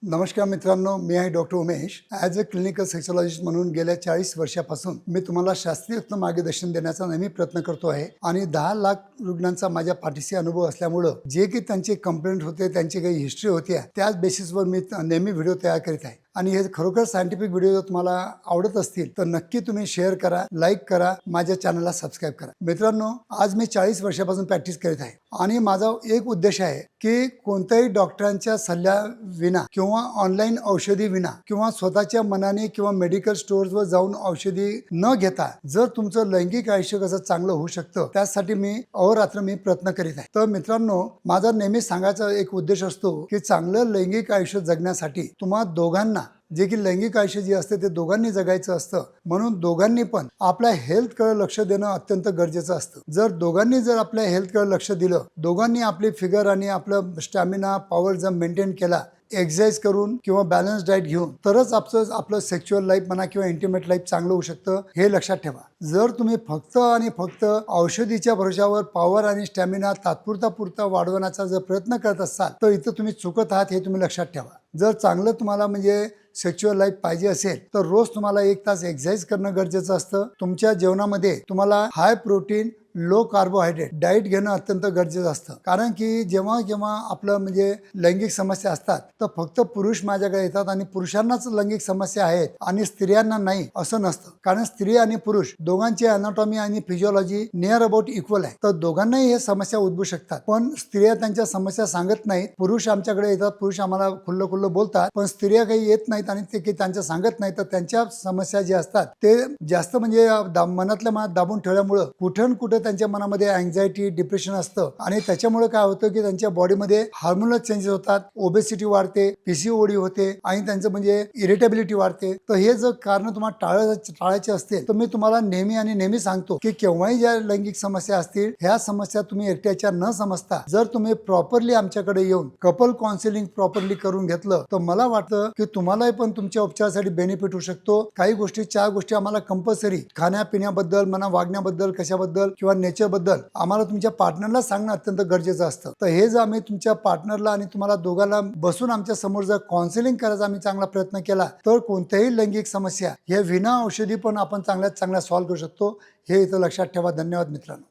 नमस्कार मित्रांनो, मी आहे doctor Umesh. As a clinical sexologist म्हणून गेल्या 40 वर्षापासून मी तुम्हाला शास्त्रीय मार्गदर्शन देण्याचा नेहमी प्रयत्न करतो आहे आणि 10 लाख रुग्णांचा माझ्या पाठीशी अनुभव असल्यामुळे जे की त्यांचे कंप्लेंट होते, त्यांची काही हिस्ट्री होती, त्याच बेसिसवर मी नेहमी व्हिडिओ तयार करीत आहे। आणि हे खरोखर सायंटिफिक व्हिडिओ जर तुम्हाला आवडत असतील तर नक्की तुम्ही शेअर करा, लाईक करा, माझ्या चॅनलला सबस्क्राईब करा। मित्रांनो, आज मी 40 वर्षापासून प्रॅक्टिस करीत आहे आणि माझा एक उद्देश आहे की कोणत्याही डॉक्टरांच्या सल्ल्याविना किंवा ऑनलाईन औषधी विना किंवा स्वतःच्या मनाने किंवा मेडिकल स्टोअर्सवर जाऊन औषधी न घेता जर तुमचं लैंगिक आयुष्य कसं चांगलं होऊ शकतं त्यासाठी मी अहोरात्र प्रयत्न करीत आहे। तर मित्रांनो, माझा नेहमी सांगायचा एक उद्देश असतो की चांगलं लैंगिक आयुष्य जगण्यासाठी तुम्हा दोघांना जे की लैंगिक आयुष्य जे असते ते दोघांनी जगायचं असतं, म्हणून दोघांनी पण आपल्या हेल्थकडे लक्ष देणं अत्यंत गरजेचं असतं। जर दोघांनी आपल्या हेल्थकडे लक्ष दिलं, दोघांनी आपली फिगर आणि आपलं स्टॅमिना पॉवर जर मेंटेन केला, एक्सरसाइज करून किंवा बॅलन्स डाएट घेऊन, तरच आपलं सेक्शुअल लाईफ म्हणा किंवा इंटिमेट लाईफ चांगलं होऊ शकतं, हे लक्षात ठेवा। जर तुम्ही फक्त आणि फक्त औषधीच्या भरोशावर पॉवर आणि स्टॅमिना तात्पुरता वाढवण्याचा जर प्रयत्न करत असाल तर इथं तुम्ही चुकत आहात, हे तुम्ही लक्षात ठेवा। जर चांगलं तुम्हाला सेक्शुअल लाईफ पाहिजे असेल तर रोज तुम्हाला 1 तास एक्सरसाइज करणं गरजेचं असतं। तुमच्या जेवणामध्ये तुम्हाला high protein low carbohydrate diet घेणं अत्यंत गरजेचं असतं, कारण की जेव्हा आपलं लैंगिक समस्या असतात तर फक्त पुरुष माझ्याकडे येतात आणि पुरुषांनाच लैंगिक समस्या आहेत आणि स्त्रियांना नाही असं नसतं, कारण स्त्री आणि पुरुष दोघांची अनाटॉमी आणि फिजिओलॉजी नियर अबाउट इक्वल आहे। तर दोघांनाही हे समस्या उद्भवू शकतात, पण स्त्रिया त्यांच्या समस्या सांगत नाहीत। पुरुष आमच्याकडे येतात, पुरुष आम्हाला खुल्लं बोलतात, पण स्त्रिया काही येत नाहीत आणि ते की त्यांच्या सांगत नाहीत। तर त्यांच्या समस्या जे असतात ते जास्त मनातल्या मनात दाबून ठेवल्यामुळे कुठे त्यांच्या मनामध्ये अँक्झायटी, डिप्रेशन असतं आणि त्याच्यामुळे काय होतं की त्यांच्या बॉडीमध्ये हार्मोनल चेंजेस होतात, ओबेसिटी वाढते, पीसीओडी होते आणि त्यांचं इरिटेबिलिटी वाढते। तर हे जर कारण तुम्हाला टाळायचे असतील तर मी तुम्हाला नेहमी सांगतो की केव्हाही ज्या लैंगिक समस्या असतील, ह्या समस्या तुम्ही एकट्याच्या न समजता जर तुम्ही प्रॉपरली आमच्याकडे येऊन कपल काउन्सिलिंग प्रॉपरली करून घेतलं तर मला वाटतं की तुम्हालाही पण तुमच्या उपचारासाठी बेनिफिट होऊ शकतो। काही गोष्टी 4 गोष्टी आम्हाला कंपल्सरी, खाण्यापिण्याबद्दल म्हणा, वागण्याबद्दल, कशाबद्दल किंवा नेचर बद्दल आम्हाला तुमच्या पार्टनरला सांगणं अत्यंत गरजेचं असतं। तर हे जर आम्ही तुमच्या पार्टनरला आणि तुम्हाला दोघांना बसून आमच्या समोर जर काउन्सिलिंग करायचा आम्ही चांगला प्रयत्न केला तर कोणत्याही लैंगिक समस्या या विना औषधी पण आपण चांगल्यात चांगल्या सॉल्व्ह करू शकतो, हे इथं लक्षात ठेवा। धन्यवाद मित्रांनो।